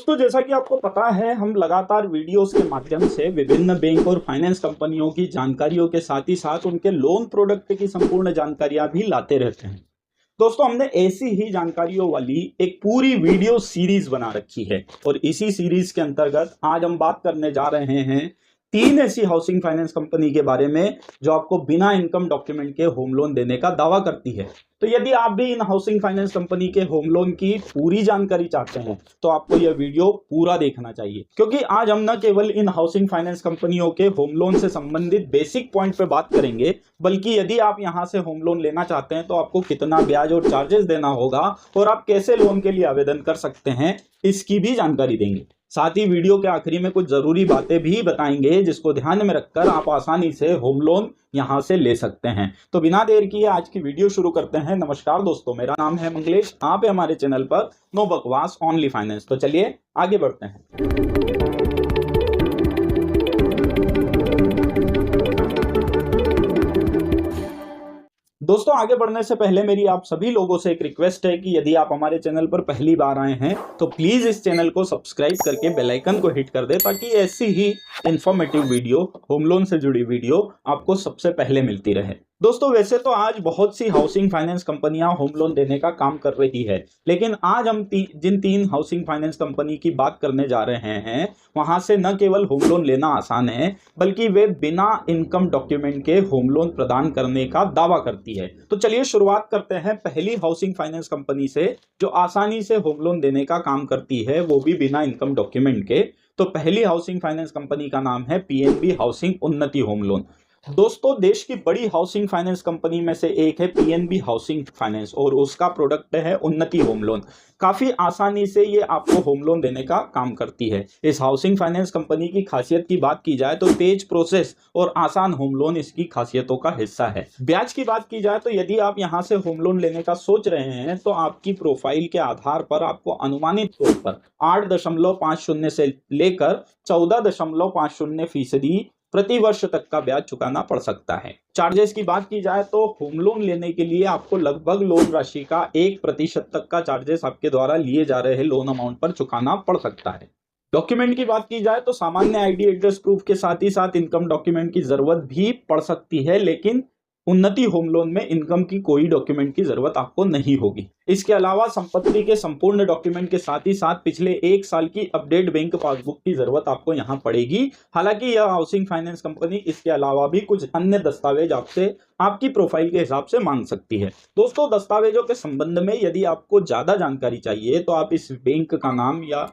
दोस्तों, जैसा कि आपको पता है, हम लगातार वीडियोस के माध्यम से विभिन्न बैंक और फाइनेंस कंपनियों की जानकारियों के साथ ही साथ उनके लोन प्रोडक्ट की संपूर्ण जानकारियां भी लाते रहते हैं। दोस्तों, हमने ऐसी ही जानकारियों वाली एक पूरी वीडियो सीरीज बना रखी है और इसी सीरीज के अंतर्गत आज हम बात करने जा रहे हैं 3 ऐसी हाउसिंग फाइनेंस कंपनी के बारे में जो आपको बिना इनकम डॉक्यूमेंट के होम लोन देने का दावा करती है। तो यदि आप भी इन हाउसिंग फाइनेंस कंपनी के होम लोन की पूरी जानकारी चाहते हैं तो आपको यह वीडियो पूरा देखना चाहिए, क्योंकि आज हम न केवल इन हाउसिंग फाइनेंस कंपनियों के होम लोन से संबंधित बेसिक पॉइंट पे बात करेंगे, बल्कि यदि आप यहां से होम लोन लेना चाहते हैं तो आपको कितना ब्याज और चार्जेस देना होगा और आप कैसे लोन के लिए आवेदन कर सकते हैं, इसकी भी जानकारी देंगे। साथ ही वीडियो के आखिरी में कुछ जरूरी बातें भी बताएंगे जिसको ध्यान में रखकर आप आसानी से होम लोन यहां से ले सकते हैं। तो बिना देर किए आज की वीडियो शुरू करते हैं। नमस्कार दोस्तों, मेरा नाम है मंगलेश, आप है हमारे चैनल पर नो बकवास ओनली फाइनेंस। तो चलिए आगे बढ़ते हैं। दोस्तों, आगे बढ़ने से पहले मेरी आप सभी लोगों से एक रिक्वेस्ट है कि यदि आप हमारे चैनल पर पहली बार आए हैं तो प्लीज इस चैनल को सब्सक्राइब करके बेल आइकन को हिट कर दें, ताकि ऐसी ही इंफॉर्मेटिव वीडियो, होम लोन से जुड़ी वीडियो आपको सबसे पहले मिलती रहे। दोस्तों, वैसे तो आज बहुत सी हाउसिंग फाइनेंस कंपनियां होम लोन देने का काम कर रही है, लेकिन आज हम जिन 3 हाउसिंग फाइनेंस कंपनी की बात करने जा रहे हैं वहां से न केवल होम लोन लेना आसान है, बल्कि वे बिना इनकम डॉक्यूमेंट के होम लोन प्रदान करने का दावा करती है। तो चलिए शुरुआत करते हैं पहली हाउसिंग फाइनेंस कंपनी से जो आसानी से होम लोन देने का काम करती है, वो भी बिना इनकम डॉक्यूमेंट के। तो पहली हाउसिंग फाइनेंस कंपनी का नाम है पीएनबी हाउसिंग उन्नति होम लोन। दोस्तों, देश की बड़ी हाउसिंग फाइनेंस कंपनी में से एक है पीएनबी हाउसिंग फाइनेंस और उसका प्रोडक्ट है उन्नति होम लोन। काफी आसानी से ये आपको होम लोन देने का काम करती है। इस हाउसिंग फाइनेंस कंपनी की खासियत की बात की जाए तो तेज प्रोसेस और आसान होम लोन इसकी खासियतों का हिस्सा है। ब्याज की बात की जाए तो यदि आप यहां से होम लोन लेने का सोच रहे हैं तो आपकी प्रोफाइल के आधार पर आपको अनुमानित तौर पर 8.50 से लेकर 14.50% प्रति वर्ष तक का ब्याज चुकाना पड़ सकता है। चार्जेस की बात की जाए तो होम लोन लेने के लिए आपको लगभग लोन राशि का 1% तक का चार्जेस आपके द्वारा लिए जा रहे लोन अमाउंट पर चुकाना पड़ सकता है। डॉक्यूमेंट की बात की जाए तो सामान्य आईडी एड्रेस प्रूफ के साथ ही साथ इनकम डॉक्यूमेंट की जरूरत भी पड़ सकती है, लेकिन उन्नति होम लोन में इनकम की कोई डॉक्यूमेंट की जरूरत आपको नहीं होगी। इसके अलावा संपत्ति के संपूर्ण डॉक्यूमेंट के साथ ही साथ पिछले 1 साल की अपडेट बैंक पासबुक की जरूरत आपको यहां पड़ेगी। हालांकि यह हाउसिंग फाइनेंस कंपनी इसके अलावा भी कुछ अन्य दस्तावेज आपसे आपकी प्रोफाइल के हिसाब से मांग सकती है। दोस्तों, दस्तावेजों के संबंध में यदि आपको ज्यादा जानकारी चाहिए तो आप इस बैंक का नाम या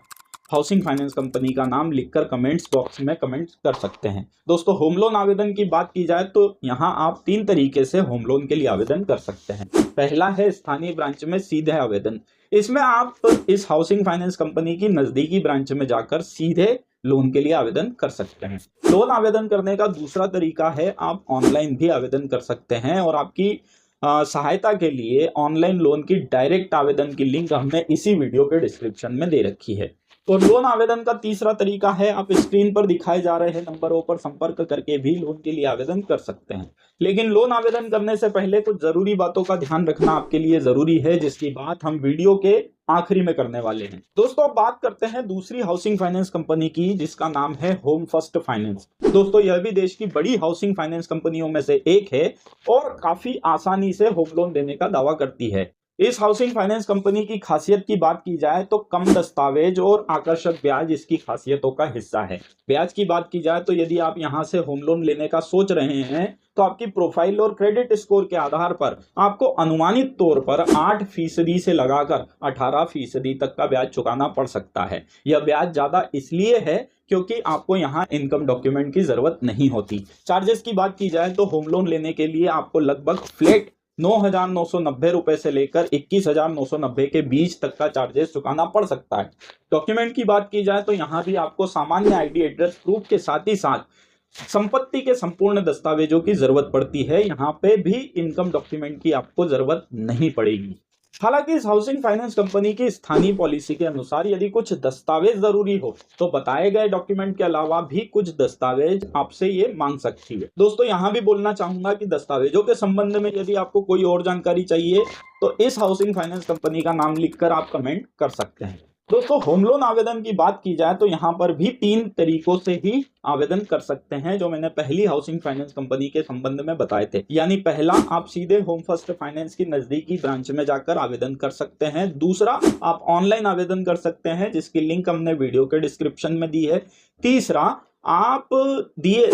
हाउसिंग फाइनेंस कंपनी का नाम लिखकर कमेंट्स बॉक्स में कमेंट कर सकते हैं। दोस्तों, होम लोन आवेदन की बात की जाए तो यहां आप 3 तरीके से होम लोन के लिए आवेदन कर सकते हैं। पहला है स्थानीय ब्रांच में सीधे आवेदन। इसमें आप इस हाउसिंग फाइनेंस कंपनी की नजदीकी ब्रांच में जाकर सीधे लोन के लिए आवेदन कर सकते हैं। लोन आवेदन करने का दूसरा तरीका है आप ऑनलाइन भी आवेदन कर सकते हैं और आपकी सहायता के लिए ऑनलाइन लोन की डायरेक्ट आवेदन की लिंक हमने इसी वीडियो के डिस्क्रिप्शन में दे रखी है। और लोन आवेदन का तीसरा तरीका है आप स्क्रीन पर दिखाए जा रहे नंबरों पर संपर्क करके भी लोन के लिए आवेदन कर सकते हैं। लेकिन लोन आवेदन करने से पहले कुछ जरूरी बातों का ध्यान रखना आपके लिए जरूरी है, जिसकी बात हम वीडियो के आखिरी में करने वाले हैं। दोस्तों, अब बात करते हैं दूसरी हाउसिंग फाइनेंस कंपनी की, जिसका नाम है होम फर्स्ट फाइनेंस। दोस्तों, यह भी देश की बड़ी हाउसिंग फाइनेंस कंपनियों में से एक है और काफी आसानी से होम लोन देने का दावा करती है। इस हाउसिंग फाइनेंस कंपनी की खासियत की बात की जाए तो कम दस्तावेज और आकर्षक ब्याज इसकी खासियतों का हिस्सा है। ब्याज की बात की जाए तो यदि आप यहां से होम लोन लेने का सोच रहे हैं तो आपकी प्रोफाइल और क्रेडिट स्कोर के आधार पर आपको अनुमानित तौर पर 8% से लगाकर 18% तक का ब्याज चुकाना पड़ सकता है। यह ब्याज ज्यादा इसलिए है क्योंकि आपको यहाँ इनकम डॉक्यूमेंट की जरूरत नहीं होती। चार्जेस की बात की जाए तो होम लोन लेने के लिए आपको लगभग फ्लैट 9,990 रुपए से लेकर 21,990 के बीच तक का चार्जेस चुकाना पड़ सकता है। डॉक्यूमेंट की बात की जाए तो यहाँ भी आपको सामान्य आईडी एड्रेस प्रूफ के साथ ही साथ संपत्ति के संपूर्ण दस्तावेजों की जरूरत पड़ती है। यहाँ पे भी इनकम डॉक्यूमेंट की आपको जरूरत नहीं पड़ेगी। हालांकि इस हाउसिंग फाइनेंस कंपनी की स्थानीय पॉलिसी के अनुसार यदि कुछ दस्तावेज जरूरी हो तो बताए गए डॉक्यूमेंट के अलावा भी कुछ दस्तावेज आपसे ये मांग सकती है। दोस्तों, यहां भी बोलना चाहूंगा कि दस्तावेजों के संबंध में यदि आपको कोई और जानकारी चाहिए तो इस हाउसिंग फाइनेंस कंपनी का नाम लिखकर आप कमेंट कर सकते हैं। दोस्तों होम लोन आवेदन की बात की जाए तो यहाँ पर भी 3 तरीकों से ही आवेदन कर सकते हैं, जो मैंने पहली हाउसिंग फाइनेंस कंपनी के संबंध में बताए थे। यानी पहला, आप सीधे होम फर्स्ट फाइनेंस की नजदीकी ब्रांच में जाकर आवेदन कर सकते हैं। दूसरा, आप ऑनलाइन आवेदन कर सकते हैं, जिसकी लिंक हमने वीडियो के डिस्क्रिप्शन में दी है। तीसरा, आप दिए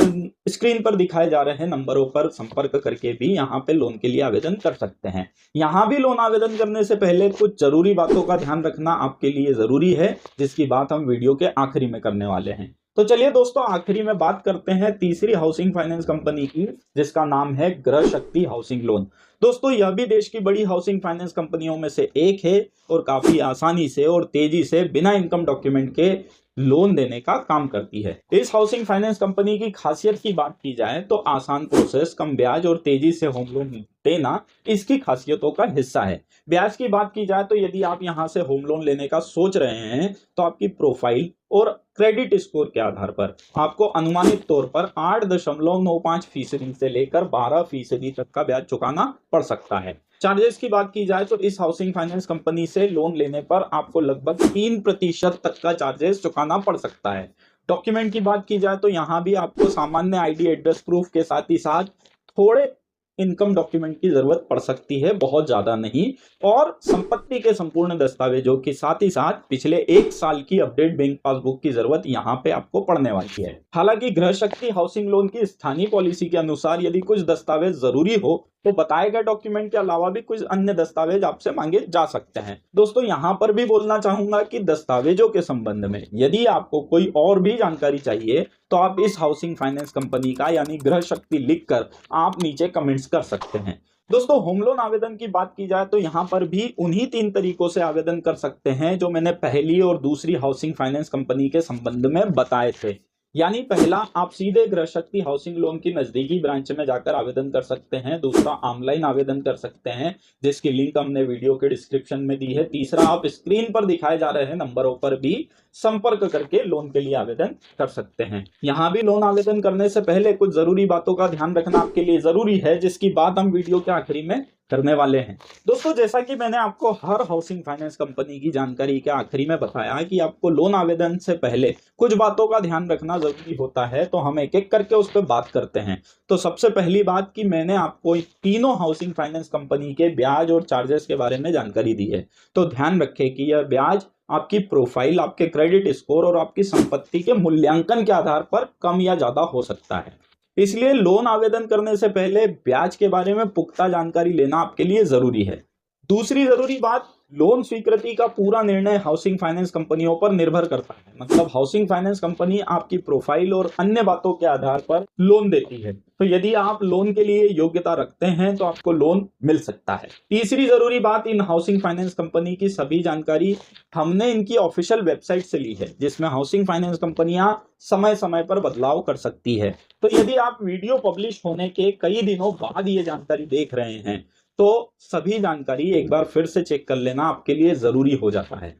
स्क्रीन पर दिखाए जा रहे नंबरों पर संपर्क करके भी यहाँ पे लोन के लिए आवेदन कर सकते हैं। यहाँ भी लोन आवेदन करने से पहले कुछ जरूरी बातों का ध्यान रखना आपके लिए जरूरी है, जिसकी बात हम वीडियो के आखिरी में करने वाले हैं। तो चलिए दोस्तों, आखिरी में बात करते हैं तीसरी हाउसिंग फाइनेंस कंपनी की, जिसका नाम है गृह शक्ति हाउसिंग लोन। दोस्तों यह भी देश की बड़ी हाउसिंग फाइनेंस कंपनियों में से एक है और काफी आसानी से और तेजी से बिना इनकम डॉक्यूमेंट के लोन देने का काम करती है। इस हाउसिंग फाइनेंस कंपनी की खासियत की बात की जाए तो आसान प्रोसेस, कम ब्याज और तेजी से होम लोन देना इसकी खासियतों का हिस्सा है। ब्याज की बात की जाए तो यदि आप यहां से होम लोन लेने का सोच रहे हैं तो आपकी प्रोफाइल और क्रेडिट स्कोर के आधार पर आपको अनुमानित तौर पर 8.95% से लेकर 12% तक का ब्याज चुकाना पड़ सकता है। चार्जेस की बात की जाए तो इस हाउसिंग फाइनेंस कंपनी से लोन लेने पर आपको लगभग 3% तक का चार्जेस चुकाना पड़ सकता है। डॉक्यूमेंट की बात की जाए तो यहाँ भी आपको सामान्य आईडी एड्रेस प्रूफ के साथ ही साथ थोड़े इनकम डॉक्यूमेंट की जरूरत पड़ सकती है, बहुत ज्यादा नहीं, और संपत्ति के संपूर्ण दस्तावेजों के साथ ही साथ पिछले 1 साल की अपडेट बैंक पासबुक की जरूरत यहाँ पे आपको पड़ने वाली है। हालांकि गृह शक्ति हाउसिंग लोन की स्थानीय पॉलिसी के अनुसार यदि कुछ दस्तावेज जरूरी हो तो बताए गए डॉक्यूमेंट के अलावा भी कुछ अन्य दस्तावेज आपसे मांगे जा सकते हैं। दोस्तों यहाँ पर भी बोलना चाहूंगा कि दस्तावेजों के संबंध में यदि आपको कोई और भी जानकारी चाहिए तो आप इस हाउसिंग फाइनेंस कंपनी का यानी गृह शक्ति लिखकर आप नीचे कमेंट्स कर सकते हैं। दोस्तों होम लोन आवेदन की बात की जाए तो यहाँ पर भी उन्हीं 3 तरीकों से आवेदन कर सकते हैं जो मैंने पहली और दूसरी हाउसिंग फाइनेंस कंपनी के संबंध में बताए थे। यानी पहला, आप सीधे गृह शक्ति हाउसिंग लोन की नजदीकी ब्रांच में जाकर आवेदन कर सकते हैं। दूसरा, ऑनलाइन आवेदन कर सकते हैं, जिसकी लिंक हमने वीडियो के डिस्क्रिप्शन में दी है। तीसरा, आप स्क्रीन पर दिखाए जा रहे नंबरों पर भी संपर्क करके लोन के लिए आवेदन कर सकते हैं। यहाँ भी लोन आवेदन करने से पहले कुछ जरूरी बातों का ध्यान रखना आपके लिए जरूरी है, जिसकी बात हम वीडियो के आखिरी में करने वाले हैं। दोस्तों जैसा कि मैंने आपको हर हाउसिंग फाइनेंस कंपनी की जानकारी के आखिरी में बताया कि आपको लोन आवेदन से पहले कुछ बातों का ध्यान रखना जरूरी होता है, तो हम एक एक करके उस पर बात करते हैं। तो सबसे पहली बात कि मैंने आपको तीनों हाउसिंग फाइनेंस कंपनी के ब्याज और चार्जेस के बारे में जानकारी दी है। तो ध्यान रखें कि यह ब्याज आपकी प्रोफाइल, आपके क्रेडिट स्कोर और आपकी संपत्ति के मूल्यांकन के आधार पर कम या ज्यादा हो सकता है। इसलिए लोन आवेदन करने से पहले ब्याज के बारे में पुख्ता जानकारी लेना आपके लिए जरूरी है। दूसरी जरूरी बात, लोन स्वीकृति का पूरा निर्णय हाउसिंग फाइनेंस कंपनियों पर निर्भर करता है। मतलब हाउसिंग फाइनेंस कंपनी आपकी प्रोफाइल और अन्य बातों के आधार पर लोन देती है। तो यदि आप लोन के लिए योग्यता रखते हैं तो आपको लोन मिल सकता है। तीसरी जरूरी बात, इन हाउसिंग फाइनेंस कंपनी की सभी जानकारी हमने इनकी ऑफिशियल वेबसाइट से ली है, जिसमें हाउसिंग फाइनेंस कंपनियां समय समय पर बदलाव कर सकती है। तो यदि आप वीडियो पब्लिश होने के कई दिनों बाद ये जानकारी देख रहे हैं तो सभी जानकारी एक बार फिर से चेक कर लेना आपके लिए जरूरी हो जाता है।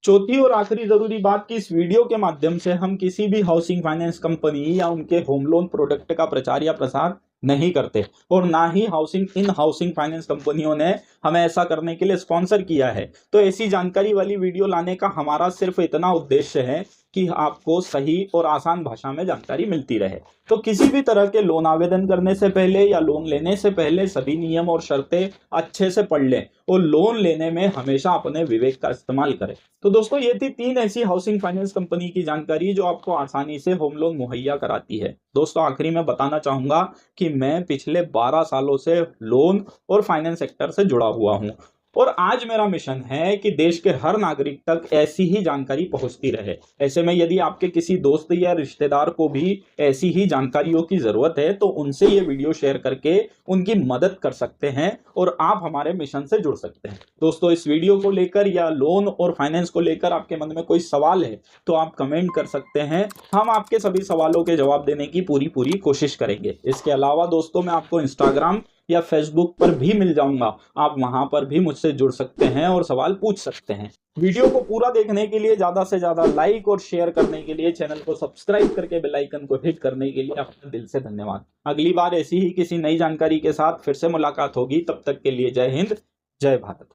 चौथी और आखिरी जरूरी बात कि इस वीडियो के माध्यम से हम किसी भी हाउसिंग फाइनेंस कंपनी या उनके होम लोन प्रोडक्ट का प्रचार या प्रसार नहीं करते, और ना ही इन हाउसिंग फाइनेंस कंपनियों ने हमें ऐसा करने के लिए स्पॉन्सर किया है। तो ऐसी जानकारी वाली वीडियो लाने का हमारा सिर्फ इतना उद्देश्य है कि आपको सही और आसान भाषा में जानकारी मिलती रहे। तो किसी भी तरह के लोन आवेदन करने से पहले या लोन लेने से पहले सभी नियम और शर्तें अच्छे से पढ़ लें और लोन लेने में हमेशा अपने विवेक का इस्तेमाल करें। तो दोस्तों ये थी 3 ऐसी हाउसिंग फाइनेंस कंपनी की जानकारी जो आपको आसानी से होम लोन मुहैया कराती है। दोस्तों आखिरी में बताना चाहूंगा कि मैं पिछले 12 सालों से लोन और फाइनेंस सेक्टर से जुड़ा हुआ हूं, और आज मेरा मिशन है कि देश के हर नागरिक तक ऐसी ही जानकारी पहुंचती रहे। ऐसे में यदि आपके किसी दोस्त या रिश्तेदार को भी ऐसी ही जानकारियों की जरूरत है तो उनसे ये वीडियो शेयर करके उनकी मदद कर सकते हैं और आप हमारे मिशन से जुड़ सकते हैं। दोस्तों इस वीडियो को लेकर या लोन और फाइनेंस को लेकर आपके मन में कोई सवाल है तो आप कमेंट कर सकते हैं, हम आपके सभी सवालों के जवाब देने की पूरी कोशिश करेंगे। इसके अलावा दोस्तों मैं आपको इंस्टाग्राम या फेसबुक पर भी मिल जाऊंगा, आप वहां पर भी मुझसे जुड़ सकते हैं और सवाल पूछ सकते हैं। वीडियो को पूरा देखने के लिए, ज्यादा से ज्यादा लाइक और शेयर करने के लिए, चैनल को सब्सक्राइब करके बेल आइकन को हिट करने के लिए आपका दिल से धन्यवाद। अगली बार ऐसी ही किसी नई जानकारी के साथ फिर से मुलाकात होगी, तब तक के लिए जय हिंद, जय भारत।